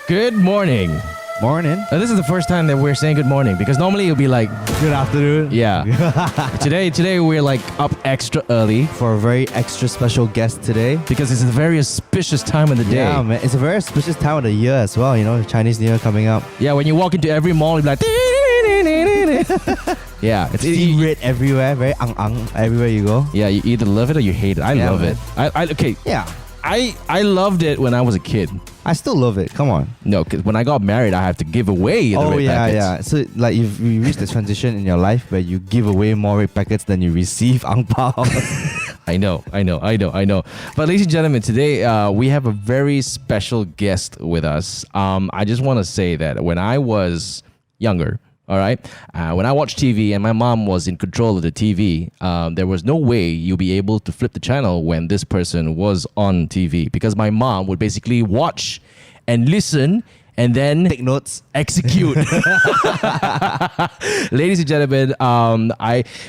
Good morning. Morning. This is the first time that we're saying good morning because normally it'll be like, Good afternoon. yeah. Today we're like up extra early For a very extra special guest today. because it's a very auspicious time of the day. Yeah, man. It's a very auspicious time of the year as well. You know, Chinese New Year coming up. Yeah, when you walk into every mall, you'll be like, yeah, it's Steam red everywhere. Very ang everywhere you go. yeah. You either love it or you hate it. I Yeah, love man. it. Okay. Yeah. I loved it when I was a kid. I still love it. Come on. No, because when I got married, I have to give away the red packets. yeah. So like you reached the transition in your life where you give away more red packets than you receive ang pao. I know. But ladies and gentlemen, today we have a very special guest with us. I just want to say that when I was younger, all right, when I watched TV and my mom was in control of the TV, there was no way you'll be able to flip the channel when this person was on TV because my mom would basically watch and listen and then Take notes. execute. Ladies and gentlemen,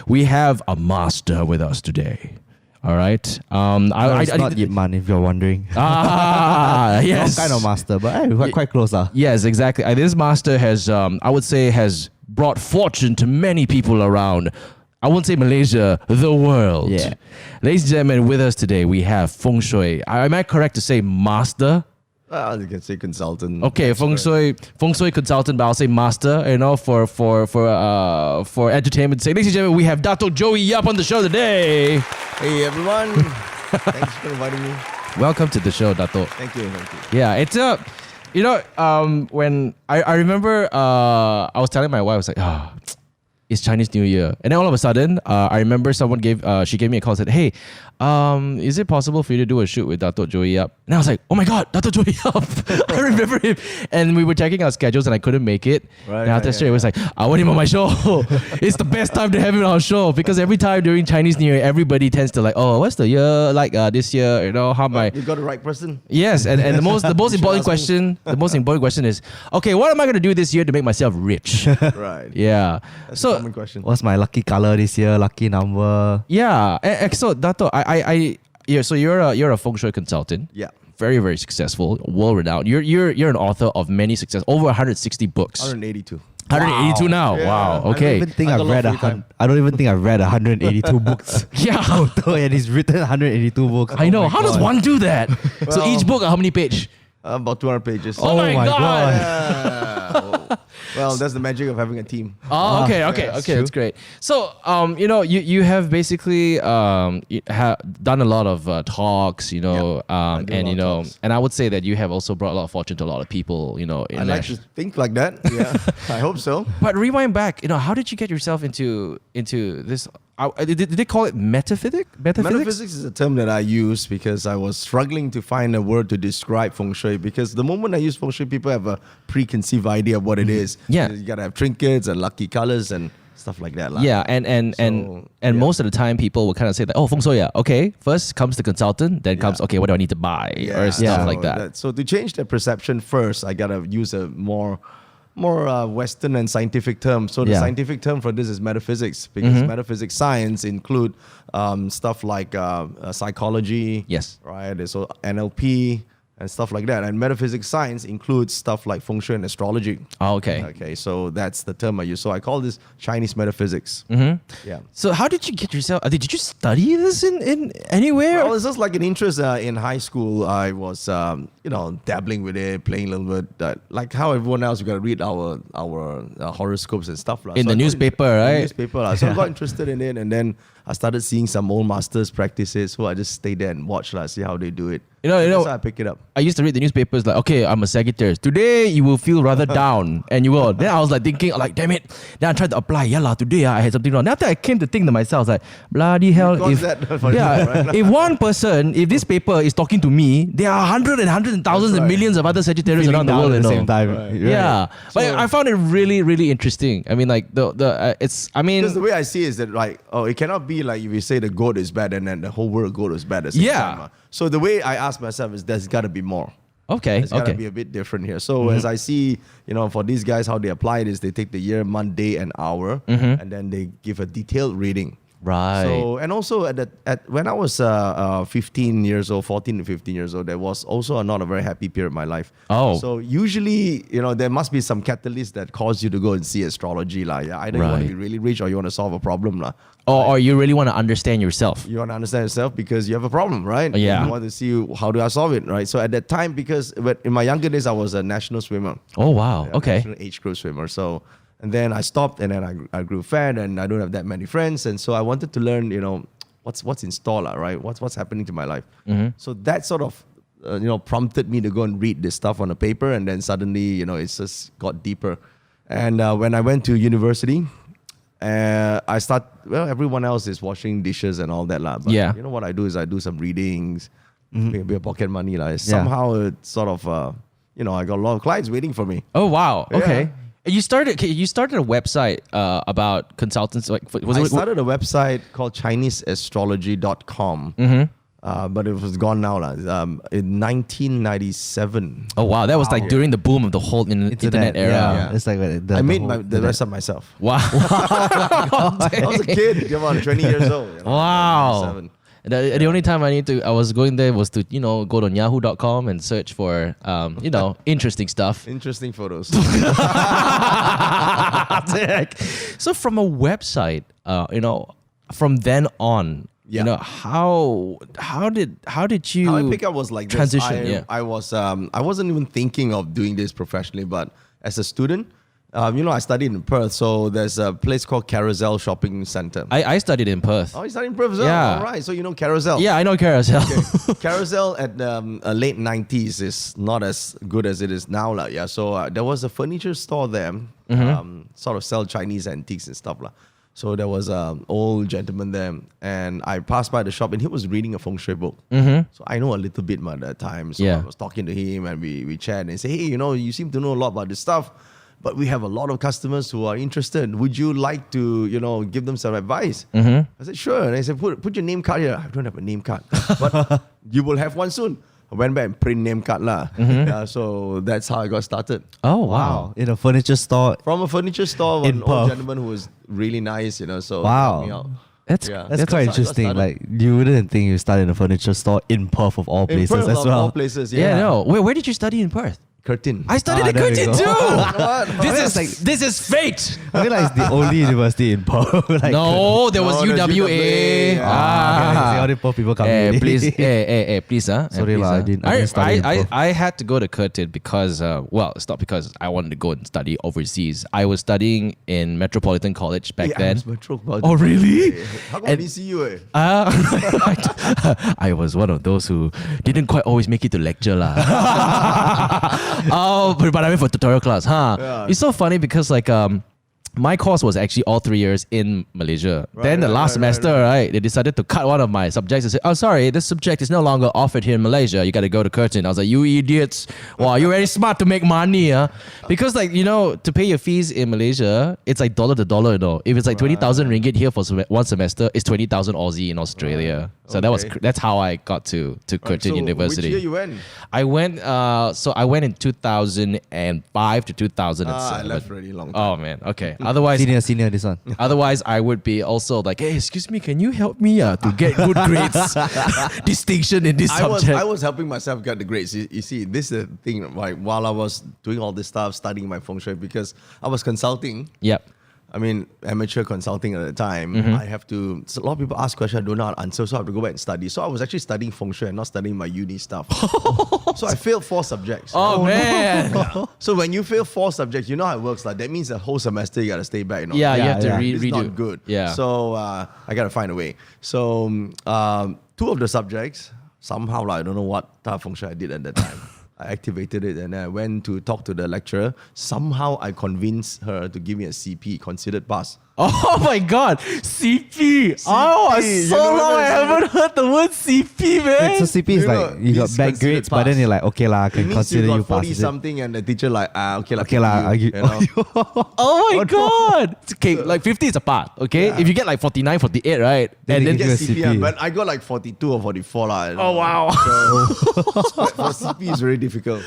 we have a master with us today. All right. It's not Yip Man, if you're wondering. Yes. Some kind of master, but we're quite close. Yes, exactly. This master has, I would say, has brought fortune to many people around. I won't say Malaysia, the world. Yeah. Ladies and gentlemen, with us today we have Feng Shui. Am I correct to say master? You can say consultant. Okay, Feng Shui consultant, but I'll say master. You know, for entertainment sake. Ladies and gentlemen, we have Dato Joey Yap on the show today. Hey everyone, thanks for inviting me. Welcome to the show, Dato. Thank you. Yeah, it's when I remember I was telling my wife, I was like, it's Chinese New Year. And then all of a sudden, I remember someone she gave me a call and said, hey, is it possible for you to do a shoot with Dato Joey Yap? And I was like, oh my God, Dato Joey Yap. I remember him. And we were checking our schedules and I couldn't make it. Right, and after right, straight, it was like, I want him on my show. It's the best time to have him on our show because every time during Chinese New Year, everybody tends to like, oh, what's the year like this year? You know, how my... You got the right person. Yes, and the most important question is, okay, what am I gonna do this year to make myself rich? Right. Yeah. That's So a common question. What's my lucky color this year? Lucky number? yeah, so Dato, so you're a feng shui consultant. Yeah. Very, very successful, world renowned. You're an author of many over 160 books. 182. 182 now. Yeah. Wow. I don't Okay. even think I got I've a lot read of free time. I don't even think I've read 182 books. Yeah. Total, and he's written 182 books. I know. Oh my How does God. one do that? So Well- each book, how many page? About 200 pages. Oh my God. Yeah. Well, that's the magic of having a team. Oh, okay, that's that's great. So, you have basically done a lot of talks, I do a lot of talks. and I would say that you have also brought a lot of fortune to a lot of people, in I like to think like that. Yeah. I hope so. But rewind back, how did you get yourself into this? Did they call it metaphysics? Metaphysics is a term that I use because I was struggling to find a word to describe feng shui because the moment I use feng shui, people have a preconceived idea of what it is. Yeah. You gotta have trinkets and lucky colors and stuff like that. Yeah, and most of the time people will kind of say that, oh, feng shui, yeah, okay. First comes the consultant, then comes, okay, what do I need to buy or stuff like that. So to change the perception first, I gotta use a more Western and scientific term. So the Yeah. scientific term for this is metaphysics because metaphysics science include stuff like psychology. Yes. Right. So NLP and stuff like that. And metaphysics science includes stuff like feng shui and astrology. Oh, okay. Okay. So that's the term I use. So I call this Chinese metaphysics. Yeah. So how did you get yourself? Did you study this in anywhere? Well, it's just like an interest in high school. I was, dabbling with it, playing a little bit. Like how everyone else, we got to read our horoscopes and stuff. In the newspaper, right? Newspaper. So I got interested in it. And then I started seeing some old masters practices. So I just stayed there and watched, see how they do it. That's how I pick it up. I used to read the newspapers like, okay, I'm a Sagittarius. Today you will feel rather down, and you will. Then I was like thinking, like, damn it. Then I tried to apply. Yeah lah, today I had something wrong. Then after I came to think to myself, I was like, bloody hell. If this paper is talking to me, there are hundreds and thousands and millions of other Sagittarius around the world. at the you know. same time. Right. Yeah, but So- I found it really, really interesting. I mean, like Because the way I see it is that it cannot be like if you say the goat is bad and then the whole world goat is bad at the same time. So the way I ask myself is there's got to be more. okay, It's got to be a bit different here. So as I see, for these guys, how they apply it is they take the year, month, day, and hour, and then they give a detailed reading. Right. So, and also when I was 15 years old, 14 to 15 years old, there was also not a very happy period of my life. Oh. So usually, there must be some catalyst that cause you to go and see astrology. Either you want to be really rich or you want to solve a problem. Or you really want to understand yourself. You want to understand yourself because you have a problem, right? Yeah. You want to see how do I solve it, right? So at that time, because in my younger days, I was a national swimmer. Oh, wow. Okay. National age group swimmer. So, and then I stopped, and then I grew fat, and I don't have that many friends, and so I wanted to learn, what's in store, right? What's happening to my life. So that sort of, prompted me to go and read this stuff on a paper, and then suddenly, it's just got deeper. And when I went to university, everyone else is washing dishes and all that, but Yeah. you know what I do is I do some readings, make a bit of pocket money, Somehow it's sort of, I got a lot of clients waiting for me. Oh, wow. Okay. Yeah. You started a website about consultants. I started a website called ChineseAstrology.com. But it was gone now. In 1997. Oh, wow. That was during the boom of the whole internet era. Yeah. It's like I made the rest of myself. Wow. I was a kid, about 20 years old. Wow. 97. The only time I was going there was to, go on yahoo.com and search for, interesting stuff. Interesting photos. So from a website, from then on, how did you How I pick up was like transition? this. I wasn't even thinking of doing this professionally, but as a student, I studied in Perth, so there's a place called Carousel Shopping Center. I studied in Perth. Oh, you studied in Perth as well? Yeah. All right, so you know Carousel. Yeah, I know Carousel. Okay. Carousel at late 90s is not as good as it is now. So there was a furniture store there, sort of sell Chinese antiques and stuff. So there was an old gentleman there, and I passed by the shop, and he was reading a Feng Shui book. So I know a little bit at that time. So I was talking to him, and we chat and say, hey, you seem to know a lot about this stuff, but we have a lot of customers who are interested. Would you like to, give them some advice? I said, sure. And I said, put your name card here. I don't have a name card, but you will have one soon. I went back and print name card. So that's how I got started. Oh, wow. In a furniture store. From a furniture store, In an old Perth. gentleman who was really nice, so Wow. helped me out. That's That's quite interesting. Like, you wouldn't think you started in a furniture store in Perth of all In places Perth, as of well. all places, yeah. No. Where did you study in Perth? Curtin. I studied at there you Curtin go. too. What? This is fate. I feel like it's the only university in Perth. No, there was No, there's UWA. UWA. See all the Perth people come Hey, in. please, please, Sorry, please, I didn't study in Perth. I had to go to Curtin because, it's not because I wanted to go and study overseas. I was studying in Metropolitan College back then. Oh, really? How come I didn't see you? I was one of those who didn't quite always make it to lecture lah. But I went for tutorial class, huh? Yeah. It's so funny because my course was actually all 3 years in Malaysia. Then the last semester, right, they decided to cut one of my subjects and say, oh, sorry, this subject is no longer offered here in Malaysia. You got to go to Curtin. I was like, you idiots. Wow, you're very smart to make money. Because to pay your fees in Malaysia, it's like dollar to dollar. If it's like 20,000 ringgit here for one semester, it's 20,000 Aussie in Australia. So that's how I got to Curtin University. Which year you went? I went in 2005 to 2007. I left already long time. Oh man, okay. Otherwise, Senior, this one. otherwise I would be also like, hey, excuse me, can you help me to get good grades, distinction in this subject? I was helping myself get the grades. You see, this is the thing. Like while I was doing all this stuff, studying my Feng Shui, because I was consulting. Yep. I mean, amateur consulting at the time. I have to. So a lot of people ask questions I don't know how to answer, so I have to go back and study. So I was actually studying Feng Shui and not studying my uni stuff. So I failed 4 subjects. Oh man. Yeah. So when you fail 4 subjects, you know how it works. That means the whole semester you gotta stay back. Yeah, you have to It's redo. not good. Yeah. So I gotta find a way. So 2 of the subjects, somehow I don't know what type of Feng Shui I did at that time. I activated it and I went to talk to the lecturer. Somehow I convinced her to give me a CP, considered pass. Oh my God, CP. Oh, CP, so long I haven't heard the word CP, man. So CP is like, you got it's bad considered grades, but then pass. you're like, okay lah, I It can means consider you you got 40 pass. something and the teacher like, okay lah. Okay lah, you know? Oh my God. Okay, like 50 is a part, okay? Yeah. If you get like 49, 48, right? Then And they then give Get you a CP, CP. but I got like 42 or 44 lah. Oh wow. So, for CP is very difficult.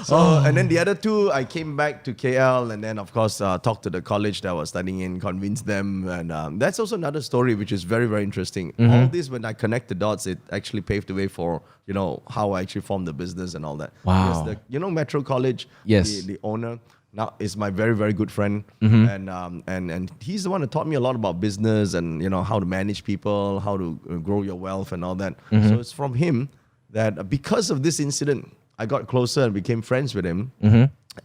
So and then the other two, I came back to KL and then of course talked to the college that I was studying in, convinced them, and that's also another story which is very very interesting. All this, when I connect the dots, it actually paved the way for how I actually formed the business and all that. Wow. Because Metro College, Yes. the owner now is my very very good friend, and he's the one that taught me a lot about business and how to manage people, how to grow your wealth and all that. So it's from him that because of this incident, I got closer and became friends with him.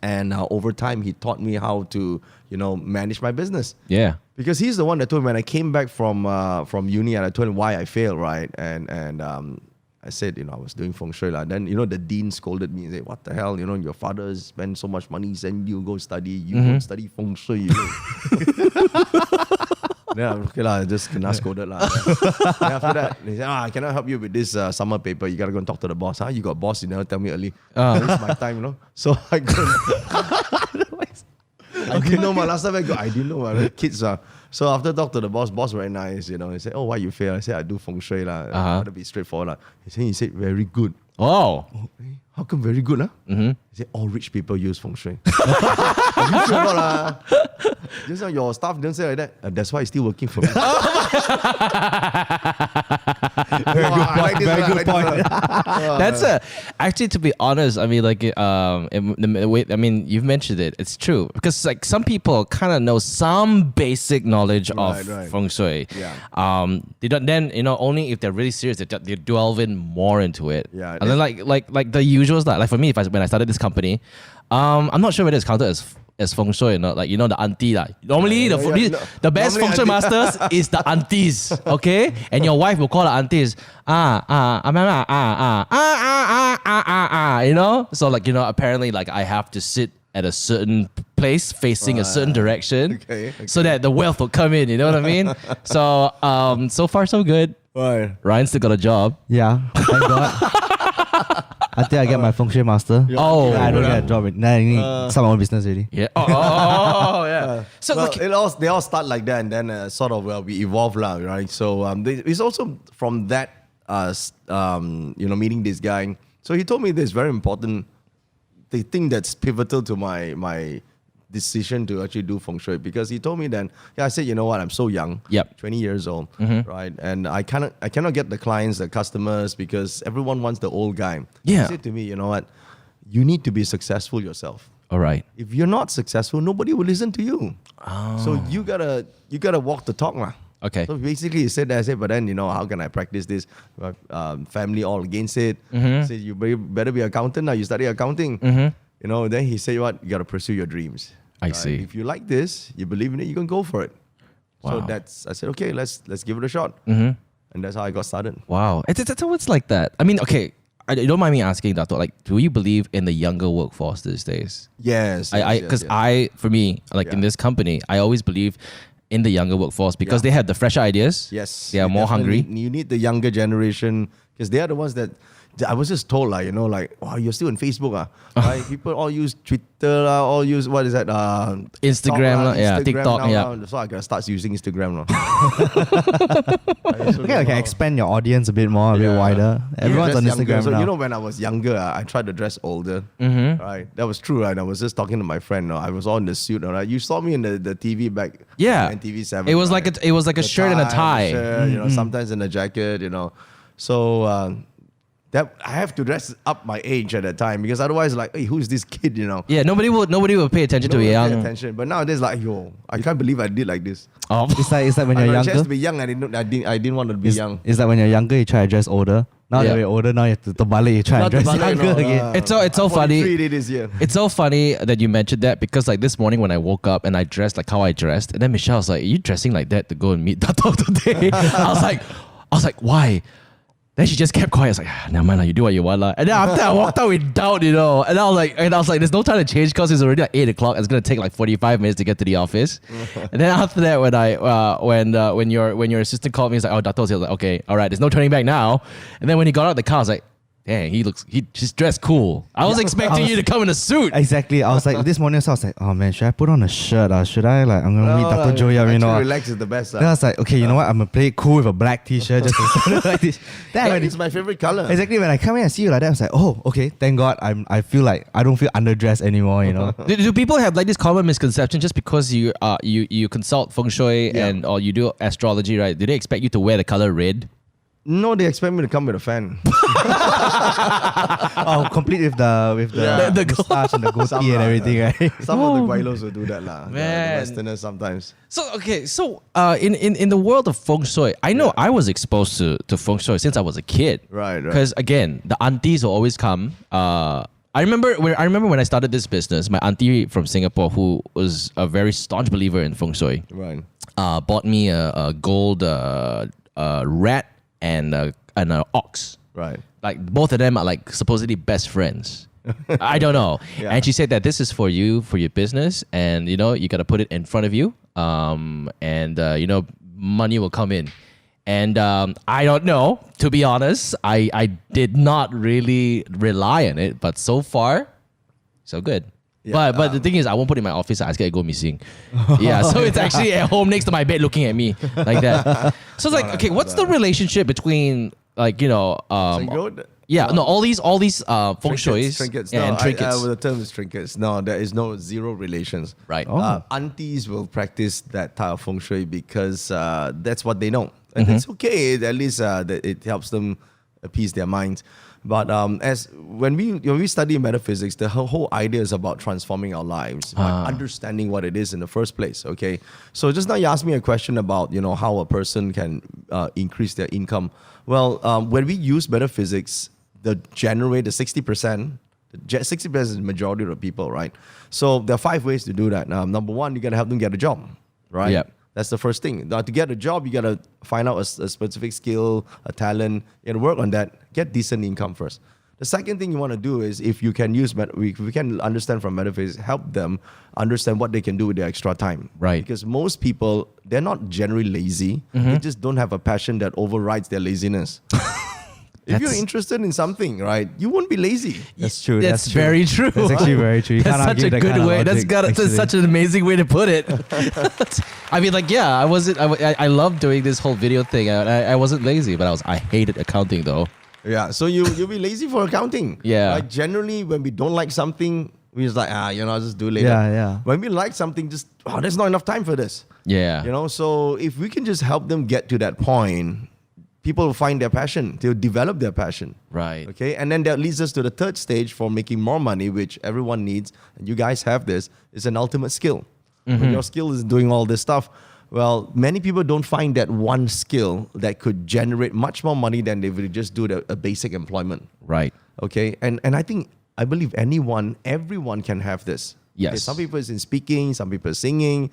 And over time, he taught me how to manage my business. Yeah. Because he's the one that told me when I came back from uni and I told him why I failed, right? And I said, I was doing Feng Shui. Then, the dean scolded me and said, what the hell, your father spent so much money, send you go study, you go study Feng Shui. Then okay lah, just kena scolded lah. Then after that, they said, I cannot help you with this summer paper. You gotta go and talk to the boss. You got boss, you never tell me early. It's my time, So I go. I didn't know my last time I didn't know my kids are. So after talk to the boss very nice, He said, why you fail? I said, I do Feng Shui lah. I gotta be straightforward lah. He said, very good. Oh. How come very good? He said, all rich people use Feng Shui. Are you sure about lah? Just now your staff don't say like that. That's why he's still working for me. Very good point. That's actually, to be honest, I mean, you've mentioned it. It's true because like some people kind of know some basic knowledge of Right. Feng Shui. Yeah. They don't. Then only if they're really serious, they delve in more into it. Yeah. And then like the usuals, like for me, when I started this company, I'm not sure whether it's counted as Feng Shui or not. Like the auntie lah. Normally the best Normally Feng Shui masters is the aunties, okay? And your wife will call the aunties So apparently like I have to sit at a certain place facing a certain direction, Okay. so that the wealth will come in. You know what I mean? So so far so good. Right. Ryan still got a job. Yeah, thank God. Until I get my Feng Shui master. Oh, I don't get a job. Now I need start my own business already. Yeah. Oh, yeah. So Well, like, they all start like that, and then we evolve lah, right? So it's also from that meeting this guy. So he told me this very important, the thing that's pivotal to my decision to actually do Feng Shui, because he told me then, I said, you know what, I'm so young, Yep. 20 years old, right? And I cannot get the clients, the customers, because everyone wants the old guy. Yeah. He said to me, you know what, you need to be successful yourself. all right. If you're not successful, nobody will listen to you. So you gotta walk the talk lah. Okay. So basically, he said that. I said, but then how can I practice this? My family all against it. He said, you better be accountant now. You study accounting. Then he said, what? You gotta pursue your dreams. I see. If you like this, you believe in it, you can go for it. So Wow. I said, okay, let's give it a shot. And that's how I got started. Wow. It's always like that. I mean, okay. You don't mind me asking, Dato, like, do you believe in the younger workforce these days? Yes. Because for me, like in Yeah. this company, I always believe in the younger workforce because they have the fresher ideas. Yes. They are you more hungry. definitely You need the younger generation because they are the ones that I was just told, like, wow, you're still on Facebook, right? People all use Twitter, all use, what is that? Instagram, TikTok, TikTok, now, yeah. So I gotta start using Instagram now. Okay, I can expand your audience a bit more, a bit wider. Everyone's on Instagram So now. when I was younger, I tried to dress older. Right, that was true. Right, I was just talking to my friend. I was on the suit. Right, you saw me in the TV back. Yeah. in TV7. It was right? like a shirt and a tie. Shirt, sometimes in a jacket. So. That I have to dress up my age at that time because otherwise, like, hey, who's this kid? Yeah, nobody will pay attention to a Nobody young. pay attention. But nowadays, like, I can't believe I did like this. Oh. It's like when I you're got a chance younger. to be young. I didn't want to be young. It's like when you're younger, you try to dress older. Now Yeah. that you're older, now you have to terbalik, you try Not and dress terbalik, younger no, again. It's so funny. 43 this year. It's so funny that you mentioned that because like this morning when I woke up and I dressed like how I dressed, and then Michelle was like, "Are you dressing like that to go and meet Dato today?" I was like, why? Then she just kept quiet. I was like, never mind, you do what you want. And then after I walked out with doubt, And I was like, there's no time to change because it's already like 8 o'clock. It's gonna take like 45 minutes to get to the office. And then after that, when your assistant called me, he's like, oh, Dato's here. I was like, okay, all right, there's no turning back now. And then when he got out of the car, I was like, dang, he's dressed cool. I was expecting you to come in a suit. Exactly. I was like, this morning, so I was like, oh man, should I put on a shirt? Should I I'm gonna meet Dato Joey Yap, Relax is the best. Then I was like, okay, you know what? I'm gonna play it cool with a black t-shirt just to like this. Then It's my favorite color. exactly when I come in and see you like that, I was like, oh, okay, thank God. I feel like I don't feel underdressed anymore. Do people have like this common misconception just because you consult Feng Shui and or you do astrology, right? Do they expect you to wear the color red? No, they expect me to come with a fan. Oh, complete with the moustache and the goatee and everything, right? Some of the guailos will do that lah. The Man. Westerners sometimes. So in the world of Feng Shui, I know I was exposed to Feng Shui since I was a kid. Right. Because again, the aunties will always come. I remember when I started this business, my auntie from Singapore, who was a very staunch believer in Feng Shui, Right. bought me a gold rat and an ox. Right. Like both of them are like supposedly best friends. I don't know. Yeah. And she said that this is for you, for your business, and you got to put it in front of you, and money will come in. And I don't know, to be honest. I did not really rely on it, but so far, so good. Yeah, but the thing is, I won't put it in my office. I scared it go missing. Yeah, so it's actually at home next to my bed, looking at me like that. So it's like, okay, what's the relationship between Gold? yeah, no, all these feng shuis Trinkets. and trinkets. The term is trinkets. No, there is zero relations. Right. Aunties will practice that type of feng shui because that's what they know. And it's okay. At least it helps them appease their minds. But as when we study metaphysics, the whole idea is about transforming our lives by understanding what it is in the first place. Okay, so just now you asked me a question about how a person can increase their income. Well, when we use metaphysics, the 60%. 60% is the majority of the people, right? So there are 5 ways to do that. Number one, you gotta help them get a job, right? Yep. That's the first thing. Now, to get a job, you got to find out a specific skill, a talent, and work on that. Get decent income first. The second thing you want to do is, if you can we can understand from metaphysics, help them understand what they can do with their extra time. Right. Because most people, they're not generally lazy. They just don't have a passion that overrides their laziness. If you're interested in something, right, you won't be lazy. That's true. That's very true. That's actually very true. You That's can't such argue a that good kind of way. logic, That's such an amazing way to put it. I mean, like, yeah, I love doing this whole video thing. I wasn't lazy, but I hated accounting though. Yeah, so you'll be lazy for accounting. Yeah. Like generally, when we don't like something, we just like, I'll just do later. Yeah. When we like something, there's not enough time for this. Yeah. So if we can just help them get to that point, people will find their passion. They'll develop their passion. Right. Okay, and then that leads us to the third stage for making more money, which everyone needs, and you guys have this, is an ultimate skill. When your skill is doing all this stuff, well, many people don't find that one skill that could generate much more money than they would just do a basic employment. Right. Okay, and I believe everyone can have this. Yes. Okay, some people is in speaking, some people singing,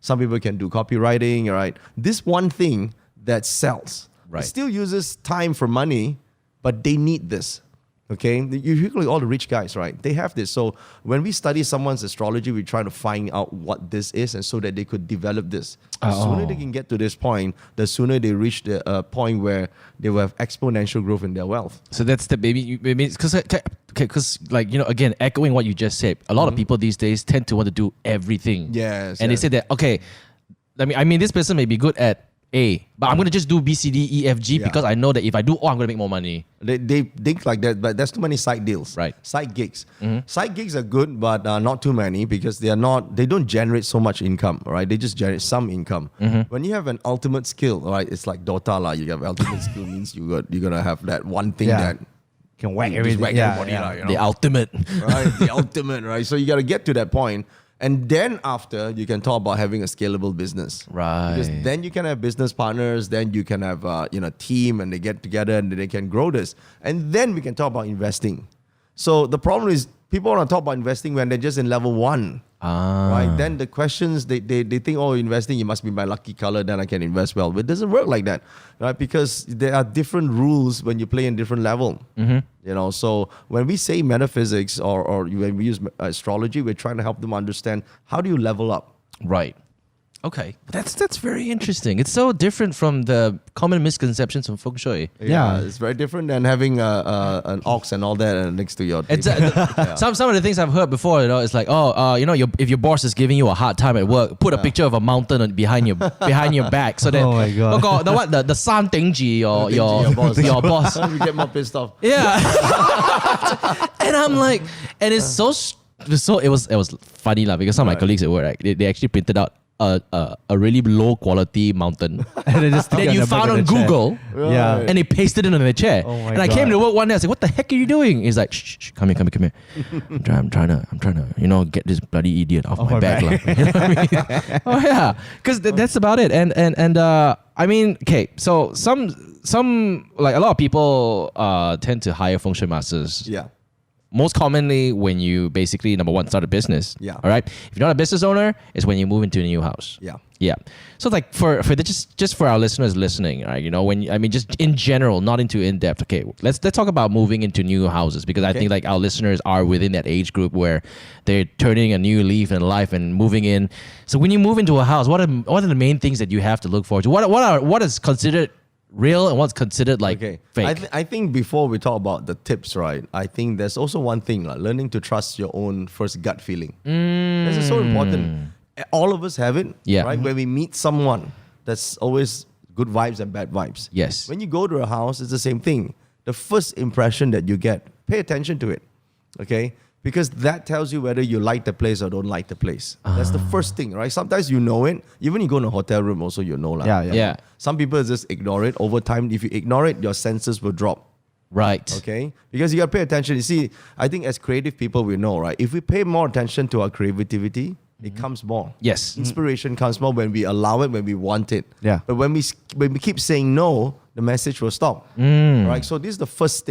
some people can do copywriting, right? This one thing that sells. Right. It still uses time for money, but they need this. Okay, usually all the rich guys, right? They have this. So when we study someone's astrology, we try to find out what this is, and so that they could develop this. The sooner they can get to this point, the sooner they reach the point where they will have exponential growth in their wealth. So that's the because again, echoing what you just said, a lot of people these days tend to want to do everything. Yes, and they say that this person may be good at A, but I'm going to just do B, C, D, E, F, G because I know that if I do I'm going to make more money. They think like that, but there's too many side deals. Right. Side gigs. Side gigs are good, but not too many because they don't generate so much income, right? They just generate some income. When you have an ultimate skill, right? It's like Dota lah. You have ultimate skill means you're going to have that one thing that can whack just everything. whack everybody lah, The ultimate. right? The ultimate, right? So you got to get to that point. And then after, you can talk about having a scalable business. Right. Because then you can have business partners, then you can have team and they get together and they can grow this. And then we can talk about investing. So the problem is people want to talk about investing when they're just in level 1. Right? Then the questions, they think, investing, you must be my lucky color, then I can invest well. But it doesn't work like that, right? Because there are different rules when you play in different level. So when we say metaphysics or when we use astrology, we're trying to help them understand how do you level up. Right. Okay, that's very interesting. It's so different from the common misconceptions of Feng Shui. Yeah. It's very different than having an ox and all that next to your It's table. some of the things I've heard before. It's like, if your boss is giving you a hard time at work, put a picture of a mountain behind your back, so that Oh my God. the sun tingji or Your boss. your boss. You get more pissed off. Yeah. And I'm like, and it's it was funny lah, because some of my colleagues at work, right, they actually printed out a really low quality mountain And they just stick it that on you the back found of on the chair. Google. Yeah. And they pasted it on the chair. Oh my and I came God. to work one day. I was like, "What the heck are you doing?" He's like, "Shh, come here. I'm trying to, get this bloody idiot off my back." lah." You know what I mean? Oh yeah, because that's about it. And I mean, okay, so some like a lot of people tend to hire feng shui masters. Yeah. Most commonly when you basically, number one, start a business. Yeah. All right. If you're not a business owner, it's when you move into a new house. Yeah. Yeah. So like just for our listeners listening, right? Just in general, not into in depth. Okay, let's talk about moving into new houses, because I think like our listeners are within that age group where they're turning a new leaf in life and moving in. So when you move into a house, what are the main things that you have to look forward to? What is considered real and what's considered like fake? I think before we talk about the tips, right, I think there's also one thing, like learning to trust your own first gut feeling. This is so important. All of us have it, Yeah. right? When we meet someone, that's always good vibes and bad vibes. Yes. When you go to a house, it's the same thing. The first impression that you get, pay attention to it, okay? Because that tells you whether you like the place or don't like the place. That's the first thing, right? Sometimes you know it. Even you go in a hotel room also, you know. Yeah. Some people just ignore it. Over time, if you ignore it, your senses will drop. Right. Okay? Because you got to pay attention. You see, I think as creative people, we know, right? If we pay more attention to our creativity, it comes more. Yes. Inspiration comes more when we allow it, when we want it. Yeah. But when we keep saying no, the message will stop. Right? So this is the first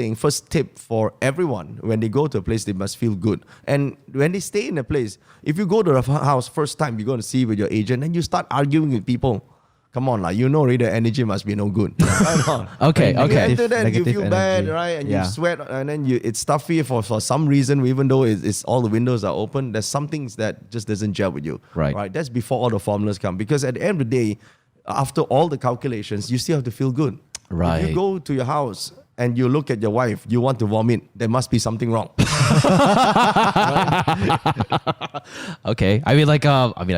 tip for everyone. When they go to a place, they must feel good. And when they stay in a place, if you go to a house first time, you're going to see with your agent, and you start arguing with people. Come on, like, already the energy must be no good. Right? Okay. You enter there and you Negative feel bad, energy. right? And Yeah. you sweat, and then it's stuffy for some reason, even though it's all the windows are open. There's some things that just doesn't gel with you. Right. That's before all the formulas come. Because at the end of the day, after all the calculations, you still have to feel good. Right. If you go to your house and you look at your wife, you want to vomit, there must be something wrong. Okay. I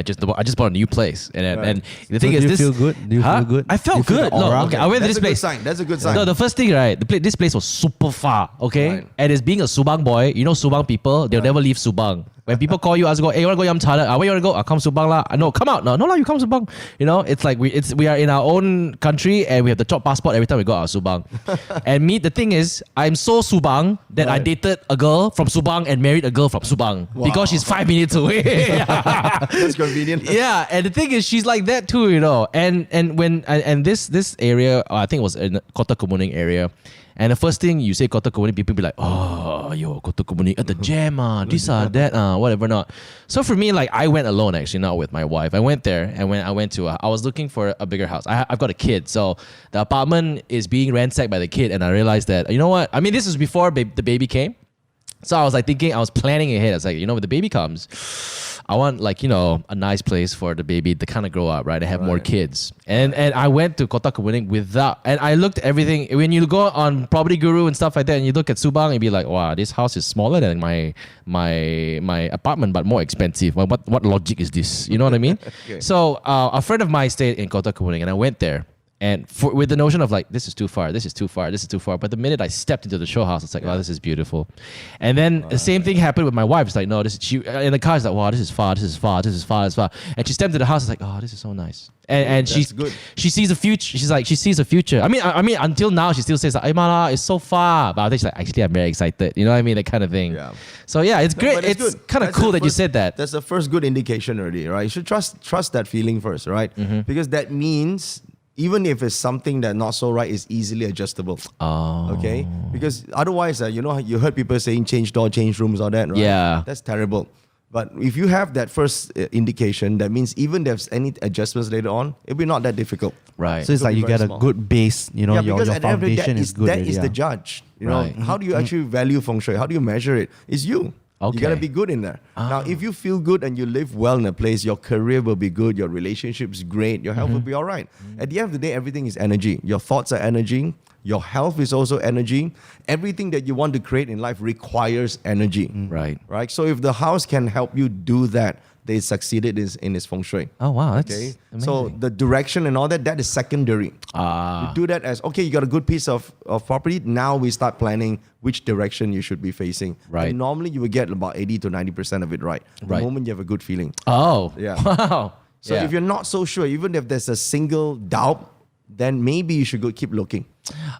just bought a new place, and the thing So is, do you this feel good? Do you feel good? I Do you felt feel good. the No, aura? okay. I went to That's this a good place. sign. That's a good sign. No, the first thing, right? This place was super far. Okay, Right. and as being a Subang boy, Subang people, they'll never leave Subang. When people call you, ask, "Hey, you wanna go Yam Chala? Where you wanna go? Come Subang lah." No, come out. No, you come Subang. It's like we are in our own country and we have the top passport every time we go out of Subang. And the thing is, I'm so Subang that I dated a girl from Subang and married a girl from Subang because she's 5 minutes away. That's convenient. Yeah, and the thing is, she's like that too, And this area, I think it was in Kota Kemuning area. And the first thing you say Kota Kemuning, people be like, "Oh, yo, Kota Kemuning at the jam, this, that, whatever not." So for me, like, I went alone, actually, not with my wife. I went there, and when I went to, I was looking for a bigger house. I've got a kid, so the apartment is being ransacked by the kid, and I realized that, you know what? I mean, this is before the baby came. So I was like thinking, I was planning ahead. I was like, when the baby comes, I want a nice place for the baby to kind of grow up, right? And have more kids. And I went to Kota Kemuning and I looked at everything. When you go on Property Guru and stuff like that, and you look at Subang, you'd be like, wow, this house is smaller than my apartment, but more expensive. What logic is this? You know what I mean? Okay. So a friend of mine stayed in Kota Kemuning, and I went there. And with the notion of like, this is too far. But the minute I stepped into the show house, it's like, oh, this is beautiful. And then the same thing happened with my wife. It's like, no, in the car, it's like, wow, this is far. And she stepped into the house, it's like, oh, this is so nice. And That's good. she sees a future. She's like, she sees a future. I mean, until now, she still says, "Ay, Mala, it's so far." But I think she's like, actually, I'm very excited. You know what I mean? That kind of thing. Yeah. So yeah, it's great. But It's good. kind of That's cool the that you first- said that. That's the first good indication already, right? You should trust that feeling first, right? Because that means even if it's something that not so right, is easily adjustable. Oh. Okay? Because otherwise, you heard people saying change door, change rooms, all that, right? Yeah. That's terrible. But if you have that first indication, that means even if there's any adjustments later on, it'll be not that difficult. Right. So it's It'll like be you very get small. a good base, your because at the end of the day, foundation is good. that already, is yeah. the judge. Right. How do you actually value feng shui? How do you measure it? It's you. You got to Okay. be good in there. Now, if you feel good and you live well in a place, your career will be good, your relationship's great, your health will be all right. At the end of the day, everything is energy. Your thoughts are energy. Your health is also energy. Everything that you want to create in life requires energy. Right. Right? So if the house can help you do that, they succeeded in its feng shui. Oh wow, that's Okay. amazing. So the direction and all that is secondary. You do that as, okay, you got a good piece of property. Now we start planning which direction you should be facing. Right. And normally you will get about 80 to 90% of it right. Right. The moment you have a good feeling. Oh. Yeah. Wow. So Yeah. if you're not so sure, even if there's a single doubt, then maybe you should go keep looking.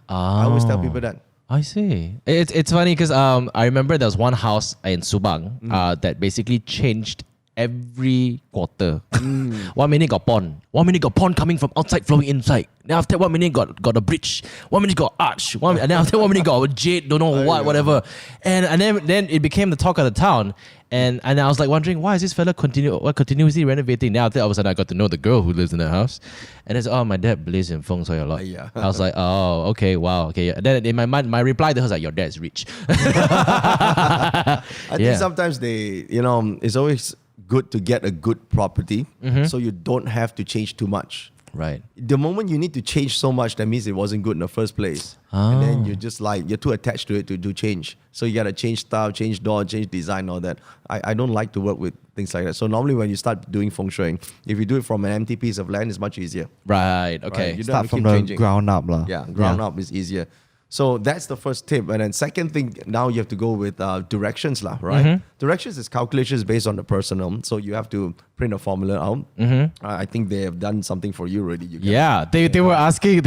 I always tell people that. I see. It's funny because I remember there was one house in Subang that basically changed every quarter. 1 minute got pond. 1 minute got pond coming from outside flowing inside. Then after 1 minute got a bridge. 1 minute got arch. And then after 1 minute got a jade, don't know what, whatever. And then it became the talk of the town. And I was like wondering, why is this fella continuously renovating? Now after all of a sudden I got to know the girl who lives in the house. And it's, oh, my dad believes in Feng Shui a lot. Yeah. I was like, oh, okay, wow, okay. Yeah. Then in my mind, my reply to her was like, your dad's rich. I think sometimes it's always good to get a good property so you don't have to change too much. Right. The moment you need to change so much, that means it wasn't good in the first place. And then you're just like, you're too attached to it to do change. So you got to change style, change door, change design, all that. I don't like to work with things like that. So normally when you start doing feng shui, if you do it from an empty piece of land, it's much easier. Right, okay. Right? You don't Start have to from keep the changing. ground up. lah. Yeah, ground up is easier. So that's the first tip. And then second thing, now you have to go with directions, lah, right? Directions is calculations based on the personal. So you have to print a formula out. I think they have done something for you already. You can- Yeah, they were asking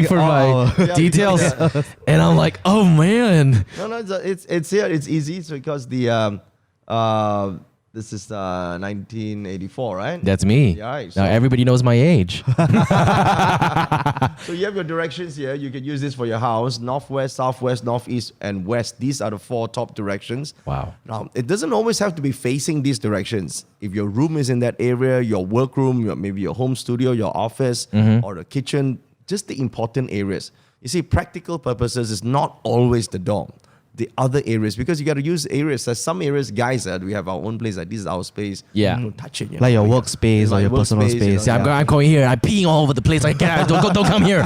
for my Yeah, details, yeah. and I'm like, oh man. No, it's here. It's easy. So because this is 1984, right? That's me. Yeah, right, Now so- everybody knows my age. So you have your directions here. You can use this for your house: northwest, southwest, northeast, and west. These are the 4 top directions. Wow. Now, it doesn't always have to be facing these directions. If your room is in that area, your workroom, maybe your home studio, your office, or the kitchen, just the important areas. You see, practical purposes is not always the door. The other areas, because you got to use areas. There's some areas, guys, we have our own place. Like this is our space. Yeah. Don't touch it. Like your workspace or Like your personal workspace, you space. know, See, I'm going here. I'm peeing all over the place. Like, don't come here.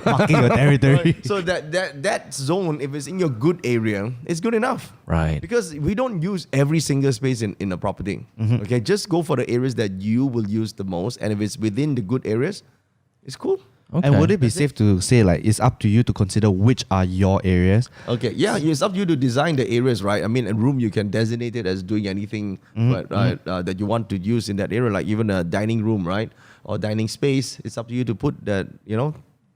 Marking your territory. So that zone, if it's in your good area, it's good enough. Right. Because we don't use every single space in a property. Okay, just go for the areas that you will use the most, and if it's within the good areas, it's cool. Okay. And would it be safe to say like it's up to you to consider which are your areas? Okay, yeah, it's up to you to design the areas, right? I mean, a room you can designate it as doing anything that you want to use in that area, like even a dining room, right, or dining space. It's up to you to put that,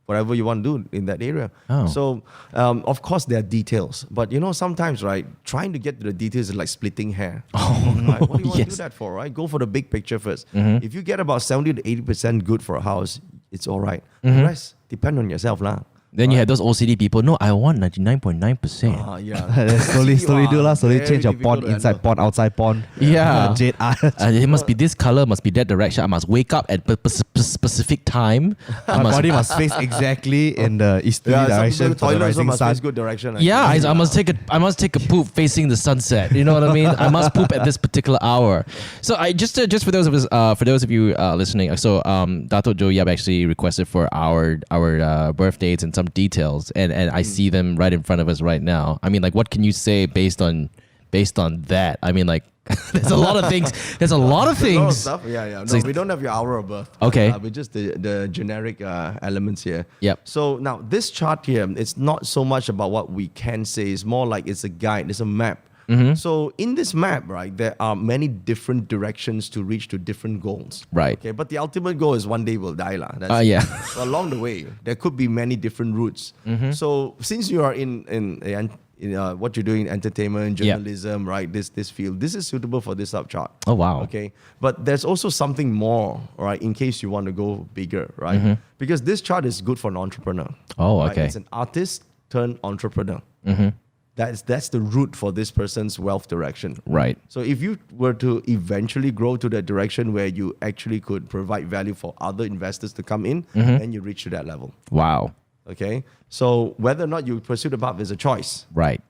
whatever you want to do in that area. Oh. So, of course, there are details, but sometimes, right, trying to get to the details is like splitting hair. Right? What do you want to do that for, right? Go for the big picture first. If you get about 70 to 80% good for a house, it's all right. The rest depend on yourself, lah. Then you had those OCD people. No, I want 99.9%. Yeah. slowly do lah. Slowly Very change your difficult pond, to inside handle. pond, outside pond. Yeah. Jade art. It must be this color, must be that direction. I must wake up at specific time. I My must, body must face exactly in the easterly Yeah, some direction people, for the toilet also rising must sun. face good direction. yeah, I must take a poop facing the sunset. You know what I mean? I must poop at this particular hour. So I just for those of us for those of you listening. So Dato Joey Yap actually requested for our birth dates and some details, and I see them right in front of us right now. I mean, like, what can you say based on that? I mean, like, there's a lot of things. There's a lot of A lot of things. stuff. Yeah. No, So- we don't have your hour of birth. Okay. But just the generic elements here. Yep. So now this chart here, it's not so much about what we can say. It's more like it's a guide. It's a map. So in this map, right, there are many different directions to reach to different goals. Right. Okay. But the ultimate goal is one day we'll die, lah. That's Yeah. So along the way, there could be many different routes. So since you are in what you're doing, entertainment, Yep. journalism, right? This field, this is suitable for this subchart. Oh, wow. Okay, but there's also something more, right? In case you want to go bigger, right? Because this chart is good for an entrepreneur. Oh, right? okay. It's an artist turned entrepreneur. That's the route for this person's wealth direction. Right. So if you were to eventually grow to that direction where you actually could provide value for other investors to come in, then you reach to that level. Wow. Okay, so whether or not you pursue the path is a choice. Right.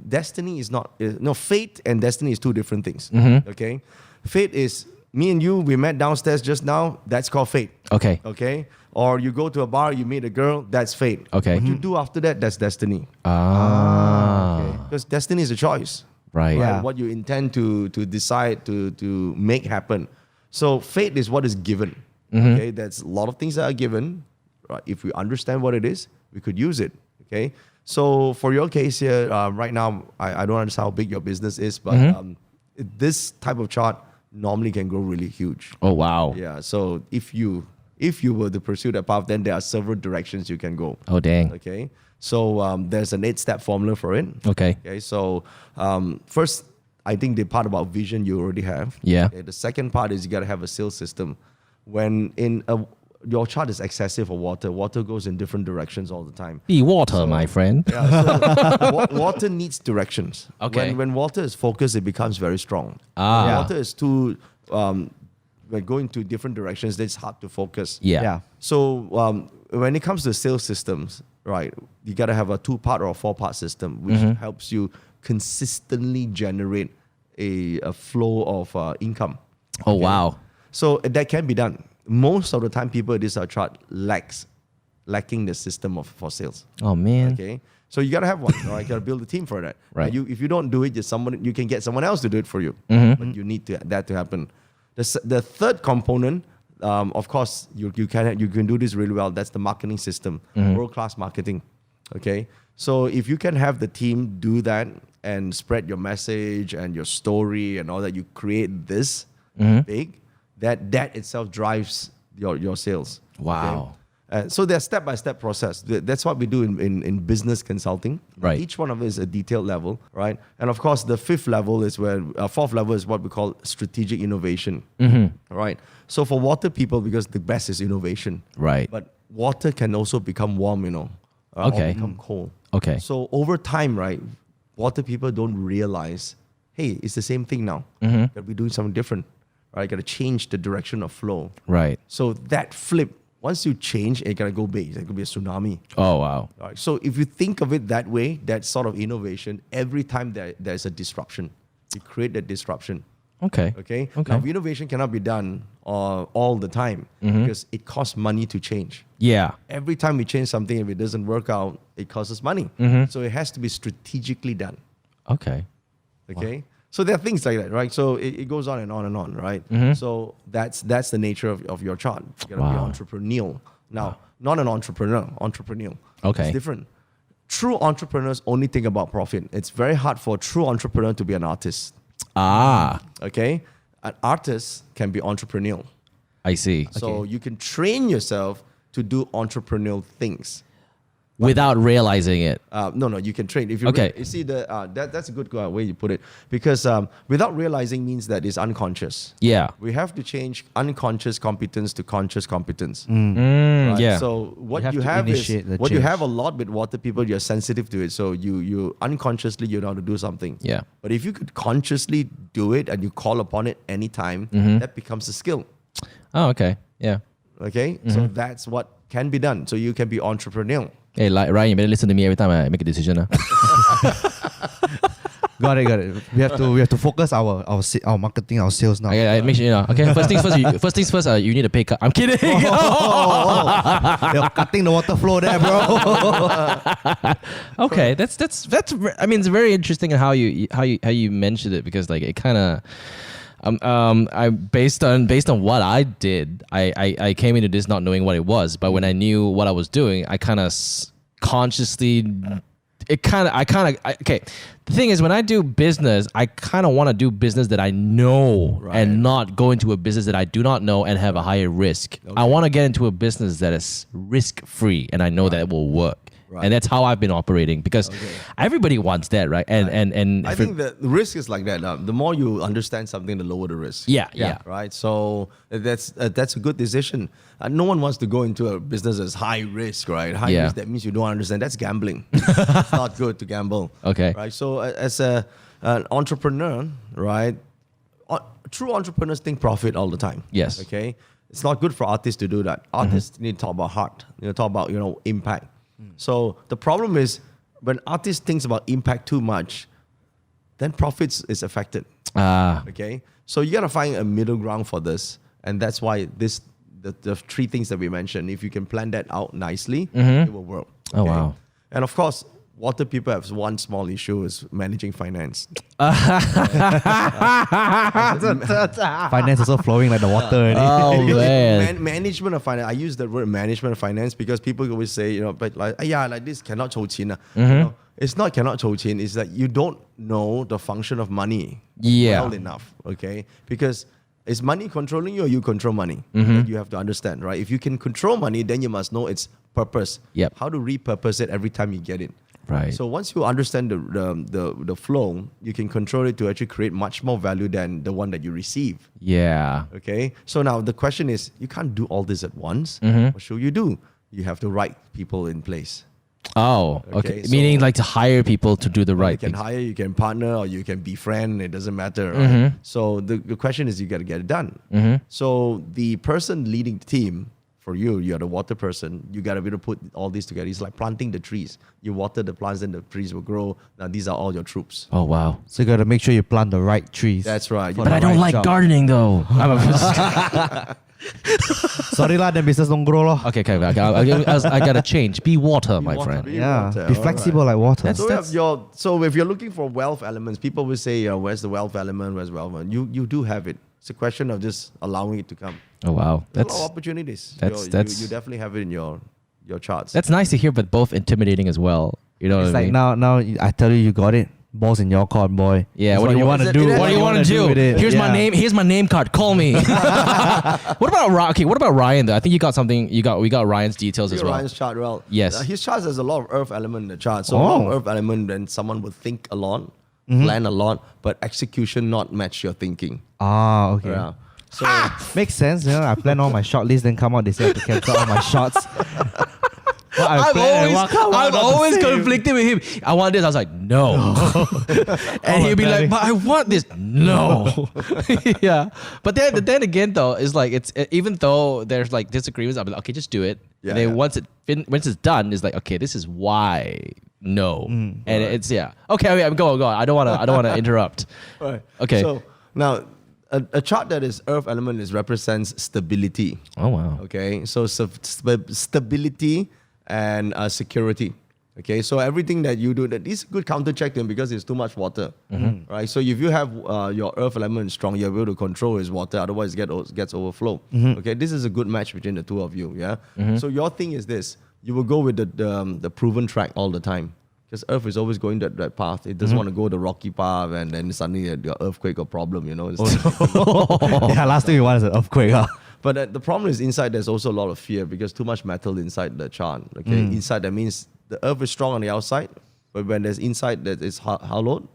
Destiny is not. No, fate and destiny is two different things. Mm-hmm. Okay, fate is me and you. We met downstairs just now. That's called fate. Okay. Okay, or you go to a bar, you meet a girl. That's fate. Okay. What you do after that, that's destiny. Ah. Because destiny is a choice. Right. Yeah. Right? What you intend to decide to make happen. So fate is what is given. Okay, that's a lot of things that are given. Right? If we understand what it is, we could use it. Okay, so for your case here, right now, I don't understand how big your business is, but this type of chart normally can grow really huge. Oh wow. Yeah. So if you were to pursue that path, then there are several directions you can go. Oh dang. Okay. So there's an 8-step formula for it. Okay. Okay. So first, I think the part about vision you already have. Yeah. Okay, the second part is you got to have a sales system. When your chart is excessive for water, water goes in different directions all the time. Be water, my friend. Yeah, so water needs directions. Okay. When water is focused, it becomes very strong. Ah. When water is too going to different directions, then it's hard to focus. Yeah. Yeah. So when it comes to sales systems, right, you got to have a 2-part or a 4-part system, which helps you consistently generate a flow of income. Oh wow. So that can be done. Most of the time, people in this chart lacking the system for sales. Oh man. Okay, so you gotta have one. All right, you gotta build a team for that. Right. If you don't do it, you can get someone else to do it for you. But you need that to happen. The third component, of course, you can do this really well. That's the marketing system, world class marketing. Okay, so if you can have the team do that and spread your message and your story and all that, you create this big. That itself drives your sales. Wow. Okay? So there's step-by-step process. That's what we do in business consulting. Right. Each one of it is a detailed level, right? And of course, the fourth level is what we call strategic innovation. Right. So for water people, because the best is innovation. Right. But water can also become warm, Okay. or become cold. Okay. So over time, right, water people don't realize, hey, it's the same thing now. Gotta be doing something different. Right, got to change the direction of flow. Right. So that flip, once you change, it gotta go big. It could be a tsunami. Oh wow. All right. So if you think of it that way, that sort of innovation, every time there's a disruption, you create that disruption. Okay. Okay. Okay. Now, innovation cannot be done all the time because it costs money to change. Yeah. Every time we change something, if it doesn't work out, it costs us money. So it has to be strategically done. Okay. Okay. So there are things like that, right? So it goes on and on and on, right? So that's the nature of your chart. You gotta be Wow. entrepreneurial. Now, not an entrepreneurial. Okay. It's different. True entrepreneurs only think about profit. It's very hard for a true entrepreneur to be an artist. Ah, Okay? An artist can be entrepreneurial. I see. So you can train yourself to do entrepreneurial things. Without realizing it. No, you can train. If you Okay. you see that's a good way you put it, because without realizing means that it's unconscious. Yeah. We have to change unconscious competence to conscious competence. Mm, Right? yeah. So what have you to have is initiate the what you change. have a lot with water people. You're sensitive to it, so you unconsciously you know how to do something. Yeah. But if you could consciously do it and you call upon it anytime, that becomes a skill. Oh, okay. Yeah. Okay, so that's what can be done. So you can be entrepreneurial. Hey, like, Ryan, you better listen to me every time I make a decision. Got it. We have to focus our marketing, our sales now. I make sure you know. Okay, first things first. You need a pay cut. I'm kidding. You're cutting the water flow there, bro. Okay, that's. I mean, it's very interesting in how you mentioned it, because like it kind of. I based on what I did, I came into this not knowing what it was, but when I knew what I was doing, I kind of consciously. Okay. The thing is, when I do business, I kind of want to do business that I know, Right. and not go into a business that I do not know and have a higher risk. I want to get into a business that is risk free, and I know that it will work. Right. And that's how I've been operating, because everybody wants that, right? And I think the risk is like that. The more you understand something, the lower the risk. yeah. Right. So that's a good decision. No one wants to go into a business that's high risk, right? High Yeah. risk, that means you don't understand. That's gambling. It's not good to gamble. Okay. Right. So as an entrepreneur, right? True entrepreneurs think profit all the time. Yes. Okay. It's not good for artists to do that. Artists need to talk about heart. Talk about impact. So the problem is when artists thinks about impact too much, then profits is affected. Okay, so you gotta find a middle ground for this, and that's why the three things that we mentioned. If you can plan that out nicely, it will work. Oh, wow. And of course, water people have one small issue is managing finance. Finance also flowing like the water. already. Oh, Because man. management of finance. I use the word management of finance because people always say, but like, like this cannot 筹钱. It's not cannot 筹钱. It's that you don't know the function of money well enough. Okay, because is money controlling you or you control money? You have to understand, right? If you can control money, then you must know its purpose. Yep. How to repurpose it every time you get it. Right. So once you understand the flow, you can control it to actually create much more value than the one that you receive. Yeah. Okay. So now the question is, you can't do all this at once. What should you do? You have the right people in place. Oh, okay. Okay, Meaning so- like to hire people to do the right You can thing. hire, you can partner, or you can befriend. It doesn't matter. Right? So the question is, you got to get it done. So the person leading the team, for you, you're the water person. You got to be able to put all this together. It's like planting the trees. You water the plants, and the trees will grow. Now these are all your troops. Oh, wow. So you got to make sure you plant the right trees. That's right. For But the I don't right like job. gardening though. Sorry lah, then business don't grow lor. Okay, I gotta change. Be water, my water, friend. be Yeah, water, be all flexible right. like water. So if you're looking for wealth elements, people will say, where's the wealth element? Where's wealth element? You do have it. It's a question of just allowing it to come. Oh, wow. There's a lot of opportunities. You definitely have it in your charts. That's nice to hear, but both intimidating as well. You know It's what I like mean? now I tell you got it. Balls in your court, boy. Yeah, That's what do you want to do? What do you want to do? with it? Here's my Yeah. name. Here's my name card. Call me. What about Okay, what about Ryan though? I think you got something. We got Ryan's details as well. Ryan's chart, well, Yes. his chart has a lot of earth element in the chart. So a lot of earth element, then someone would think a lot, plan a lot, but execution not match your thinking. Ah, okay. Yeah. So Makes sense. I plan all my short list, then come out, they say I have to cancel all my shots. What I I'm plan and what come out I'm not the always same. conflicted with him. I want this. I was like, no. And he'll be like, but I want this. No. Yeah. But then again, though, it's like even though there's like disagreements, I'll be like, okay, just do it. Yeah, and then yeah. once it's done, it's like, okay, this is why no. And it's Okay, go on. I don't want to interrupt. right. Okay. So now a chart that is earth element represents stability. Oh wow. Okay, so stability and security. Okay, so everything that you do, that is good counter check them because it's too much water, right? So if you have your earth element strong, you're able to control his water. Otherwise, it gets overflow. Okay, this is a good match between the two of you. Yeah. So your thing is this: you will go with the proven track all the time. Because Earth is always going that path. It doesn't want to go the rocky path and then suddenly your earthquake or problem, Yeah, last thing you want is an earthquake. But the problem is inside there's also a lot of fear because too much metal inside the chart. Okay, inside that means the earth is strong on the outside, but when there's inside that is hollowed.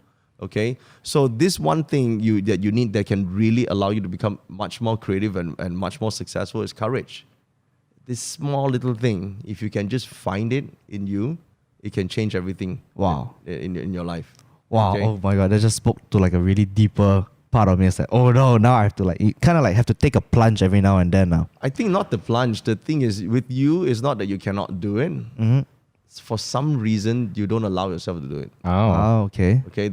Okay, so this one thing that you need that can really allow you to become much more creative and much more successful is courage. This small little thing, if you can just find it in you, it can change everything. Wow. In your life. Wow, Okay? oh my god, that just spoke to like a really deeper part of me. It's like, oh no, now I have to have to take a plunge every now and then now. I think not the plunge. The thing is, with you, it's not that you cannot do it. For some reason, you don't allow yourself to do it. Oh, okay. Okay,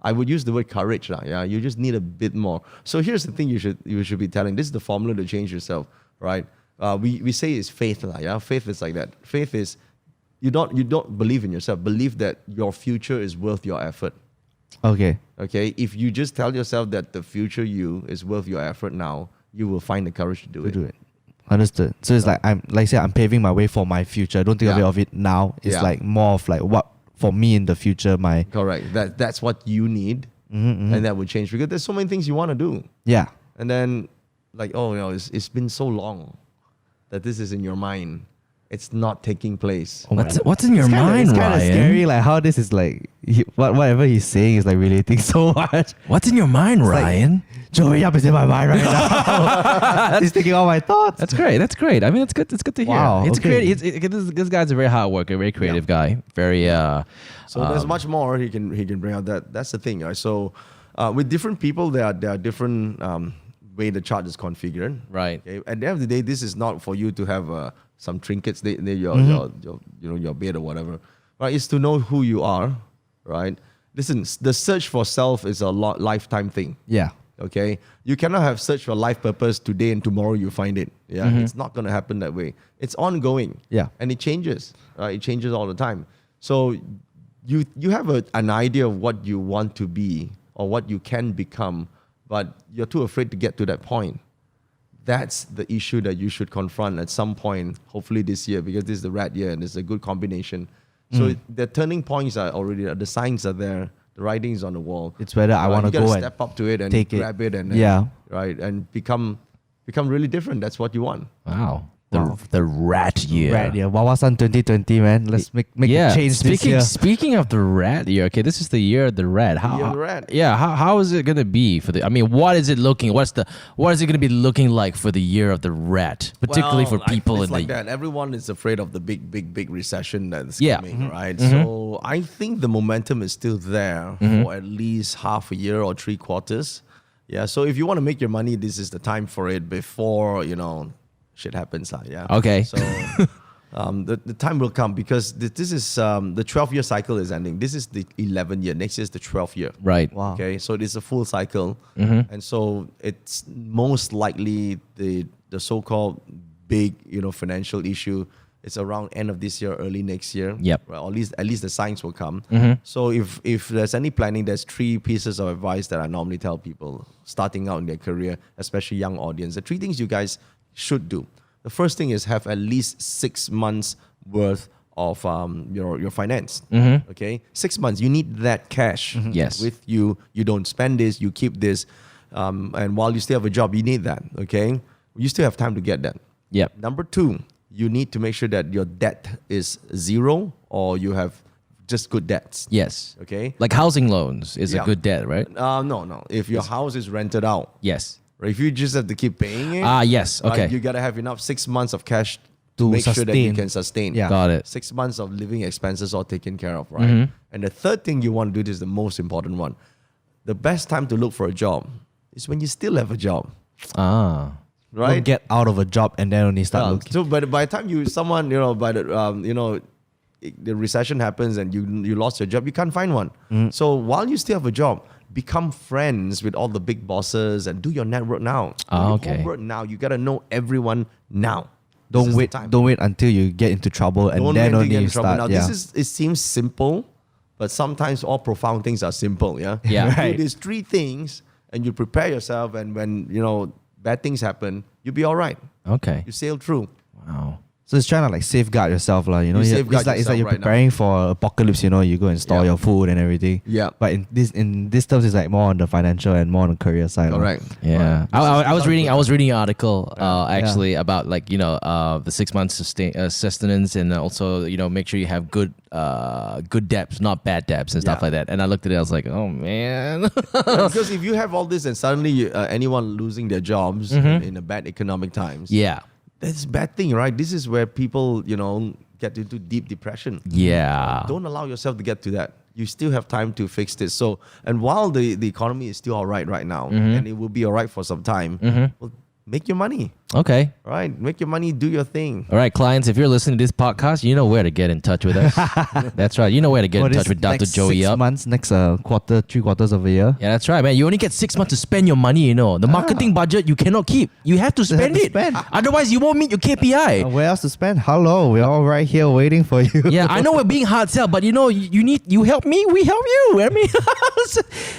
I would use the word courage. Yeah, you just need a bit more. So here's the thing you should be telling. This is the formula to change yourself, right? We say it's faith. Yeah, faith is like that. Faith is you don't believe in yourself. Believe that your future is worth your effort. Okay. Okay, if you just tell yourself that the future you is worth your effort now, you will find the courage to do it. Understood. So it's like I'm paving my way for my future. Don't think of it now. It's like more of like what for me in the future. Correct. That's what you need, and that would change because there's so many things you want to do. Yeah. And then, like, it's been so long that this is in your mind. It's not taking place. What's in your mind, It's kind of Ryan? scary, like how this is like whatever he's saying is like relating so much. What's in your mind, Ryan? Joey Yap is in my mind right now. He's taking all my thoughts. That's great. That's great. I mean, it's good. It's good to hear. Wow, It's okay. This guy's a very hard worker, very creative guy. Very. So there's much more he can bring out. That's the thing. Right? So with different people, there are different way the chart is configured. Right. Okay? At the end of the day, this is not for you to have some trinkets near your your bed or whatever. Right? It's to know who you are. Right. Listen, the search for self is a lifetime thing. Yeah. Okay, you cannot have search for life purpose today and tomorrow you find it. Yeah, it's not going to happen that way. It's ongoing. Yeah. And it changes. It changes all the time. So you have an idea of what you want to be or what you can become, but you're too afraid to get to that point. That's the issue that you should confront at some point, hopefully this year, because this is the rat year and it's a good combination. So the turning points are already, the signs are there. The writing's on the wall. It's whether I want to go and step up to it and take grab it and right and become really different. That's what you want. Wow. The rat year. Rat year. Wawasan 2020, man. Let's make a change this year. Speaking of the rat year, okay, this is the year of the rat. Year of the rat. Yeah, how is it gonna be for the? I mean, what is it looking? What is it gonna be looking like for the year of the rat, particularly for people it's in like the? that. Everyone is afraid of the big recession that's Yeah. coming, right? So I think the momentum is still there for at least half a year or 3 quarters. Yeah. So if you want to make your money, this is the time for it before shit happens. Yeah. Okay. So the time will come because this is the 12-year cycle is ending. This is the 11th year. Next year is the 12th year. Right. Wow. Okay. So it is a full cycle. And so it's most likely the so-called big, financial issue. It's around end of this year, early next year. Yep. Right? Or at least the signs will come. So if there's any planning, there's 3 pieces of advice that I normally tell people starting out in their career, especially young audience. The 3 things you guys should do. The first thing is have at least 6 months worth of your finance. Okay, 6 months. You need that cash Yes. with you. You don't spend this. You keep this, and while you still have a job, you need that. Okay, you still have time to get that. Yep. Number 2, you need to make sure that your debt is 0 or you have just good debts. Yes. Okay. Like housing loans is a Yeah. good debt, right? No. If your house is rented out, Yes. right? If you just have to keep paying it, Yes. right, Okay. you gotta have enough 6 months of cash To make sure that you sustain. can sustain. Yeah. Got it. 6 months of living expenses all taken care of, right? And the third thing you want to do, this is the most important one. The best time to look for a job is when you still have a job, Ah. right? Don't get out of a job and then only start looking. So, but by the time the recession happens and you lost your job, you can't find one. So while you still have a job, become friends with all the big bosses and do your network now. Do your Okay. homework now. You gotta know everyone now. This Don't is the wait. time. Don't wait until you get into trouble and Don't then wait till only you get you in trouble. start. Now, Yeah. it seems simple, but sometimes all profound things are simple. Yeah. Yeah. Do Right. these 3 things, and you prepare yourself. And when bad things happen, you'll be all right. Okay. You sail through. Wow. So it's trying to like safeguard yourself, lah. You safeguard it's like you're yourself right now. preparing for apocalypse. You go and store Yeah. your food and everything. Yeah. But in this terms, it's like more on the financial and more on the career side. lah. Correct. Yeah, Right. I was reading an article actually Yeah. about the 6 months sustenance and also make sure you have good debts, not bad debts and stuff Yeah. like that. And I looked at it, I was like, oh man. Because if you have all this and suddenly anyone losing their jobs in a bad economic times, Yeah, that's a bad thing, right? This is where people, get into deep depression. yeah, Don't allow yourself to get to that. You still have time to fix this. So, and while the economy is still all right now, and it will be all right for some time, well, make your money, okay. right? Make your money, do your thing. All right, clients, if you're listening to this podcast, you know where to get in touch with us. That's right. You know where to get in touch with Dato next Joey 6 Yap. months, next 3 quarters of a year. Yeah, that's right, man. You only get 6 months to spend your money, The marketing budget you cannot keep. You have to spend to it. spend. Otherwise, you won't meet your KPI. Where else to spend? Hello, we're all right here waiting for you. Yeah, I know we're being hard sell, but you help me, we help you. I mean,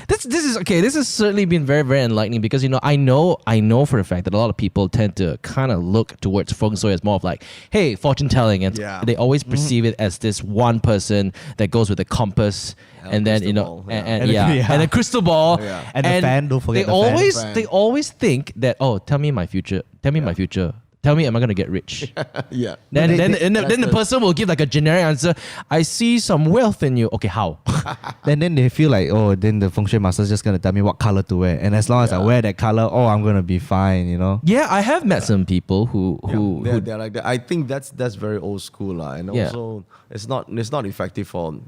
this is okay. This has certainly been very, very enlightening because I know for a fact that a lot of people tend to kind of look towards Feng Shui as more of like, hey, fortune telling, and Yeah. they always perceive it as this one person that goes with a compass, and then crystal ball, yeah. and a crystal ball, Yeah. And the fan, don't forget the fan. Fan. They always think that, oh, tell me my future, my future. Tell me, am I gonna get rich? Yeah. Then, they- then the person will give like a generic answer. I see some wealth in you. Okay, how? Then they feel like, then the Feng Shui master is just going to tell me what color to wear. And as long as I wear that color, I'm going to be fine, Yeah, I have met some people who They're like that. I think that's very old school, and Yeah. also it's not effective for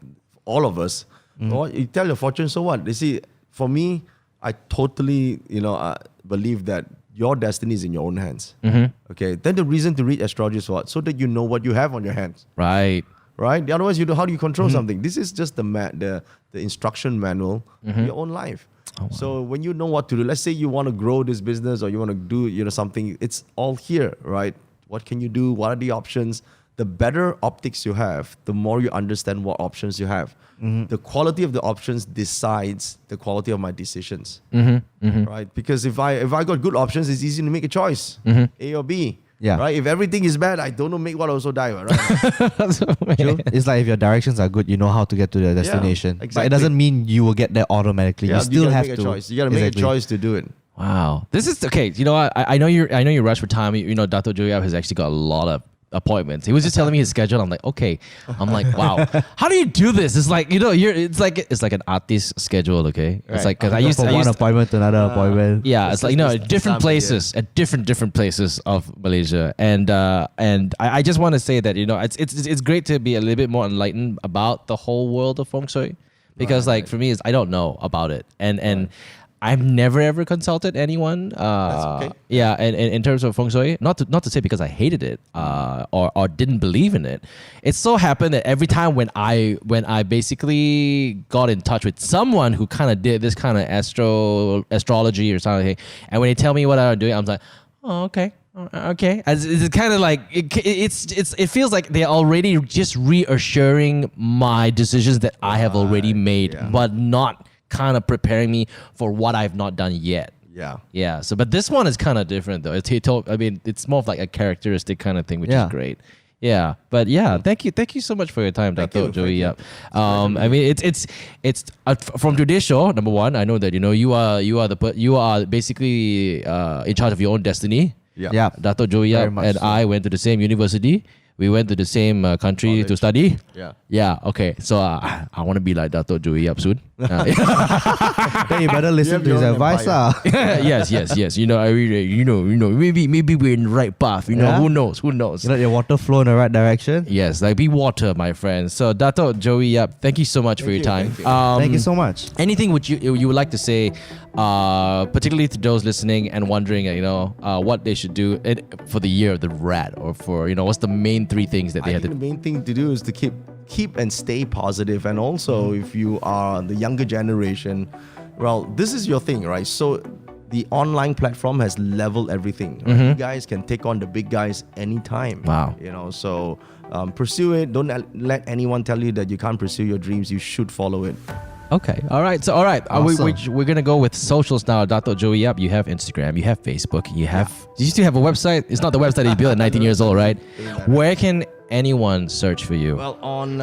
all of us. You tell your fortune, so what? You see, for me, I totally believe that your destiny is in your own hands. Mm-hmm. Okay. Then the reason to read astrology is what? So that you know what you have on your hands. Right. Right? Otherwise, how do you control something? This is just the instruction manual for your own life. Oh, wow. So when you know what to do, let's say you want to grow this business or you want to do something, it's all here, right? What can you do? What are the options? The better optics you have, the more you understand what options you have. The quality of the options decides the quality of my decisions, right? Because if I got good options, it's easy to make a choice, A or B. Yeah. Right. If everything is bad, I don't know. Make what also die. Right. True. It's like if your directions are good, you know how to get to the destination. But exactly. it doesn't mean you will get there automatically. Yeah, you still gotta have make to. a choice. You got to make a choice to do it. Wow. This is okay. You know what? I know you're rushed for time. You know, Dato Joey Yap has actually got a lot of appointments. He was just telling me his schedule. I'm like, okay. I'm like, wow. How do you do this? It's like, you know, it's like an artist schedule. Okay. It's like because I used from one appointment to another appointment. Yeah, it's like, you know, at different places, at different places of Malaysia, and I just want to say that, you know, it's great to be a little bit more enlightened about the whole world of Feng Shui, because like for me, I don't know about it, and I've never ever consulted anyone. That's okay. Yeah, and in terms of Feng Shui, not to say because I hated it or didn't believe in it. It so happened that every time when I basically got in touch with someone who kind of did this kind of astrology or something, and when they tell me what I'm doing, I'm like, oh, okay. Okay, it's kind of like it feels like they're already just reassuring my decisions that I have already made, but not kind of preparing me for what I've not done yet. Yeah. So, but this one is kind of different though. It's more of like a characteristic kind of thing, which is great. Yeah, but yeah, thank you so much for your time, Dato Joey Yap. I mean, it's from today's show. Number one, I know that you are basically in charge of your own destiny. Yeah. Dato Joey Yap and I went to the same university. We went to the same country to study. Yeah. Okay. So I want to be like Dato Joey Yap soon. Then you better listen to his advice, Yes. You know. Maybe we're in the right path. You know, who knows? You let your water flow in the right direction. Yes, like be water, my friend. So Dato Joey Yap, thank you so much for your time. Thank you so much. Anything which you would like to say, particularly to those listening and wondering, what they should do for the year of the rat, or for what's the main three things that they have to do? The main thing to do is to keep and stay positive, and also if you are the younger generation, well, this is your thing, right? So the online platform has leveled everything. Right? You guys can take on the big guys anytime. Wow. So pursue it. Don't let anyone tell you that you can't pursue your dreams. You should follow it. Okay. All right. So, all right. Awesome. We're going to go with socials now. Dato Joey Yap, you have Instagram, you have Facebook, you have... Do you still have a website? It's not the website that you built at 19 years old, right? Where can anyone search for you? Well, on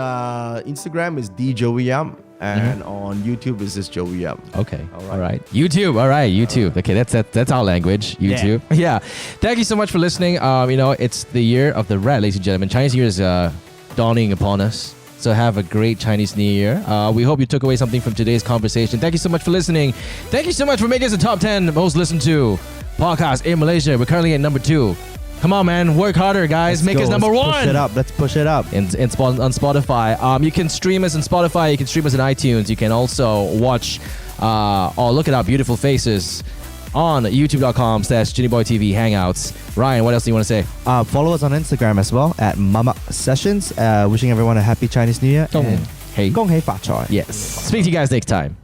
Instagram is Joey Yap, and on YouTube is just Joey Yap. Okay. All right. YouTube. All right. YouTube. Okay. That's our language. YouTube. Yeah. Thank you so much for listening. It's the year of the rat, ladies and gentlemen. Chinese New Year is dawning upon us. So have a great Chinese New Year. We hope you took away something from today's conversation. Thank you so much for listening. Thank you so much for making us the top 10 most listened to podcast in Malaysia. We're currently at number 2. Come on, man. Work harder, guys. Make us number 1. Let's push it up. On Spotify. You can stream us on Spotify. You can stream us on iTunes. You can also watch or look at our beautiful faces on youtube.com/JinnyBoyTV Hangouts. Ryan, what else do you want to say? Follow us on Instagram as well at Mamak Sessions. Wishing everyone a happy Chinese New Year. Hey. Gong hei fa choi. Yes. Speak to you guys next time.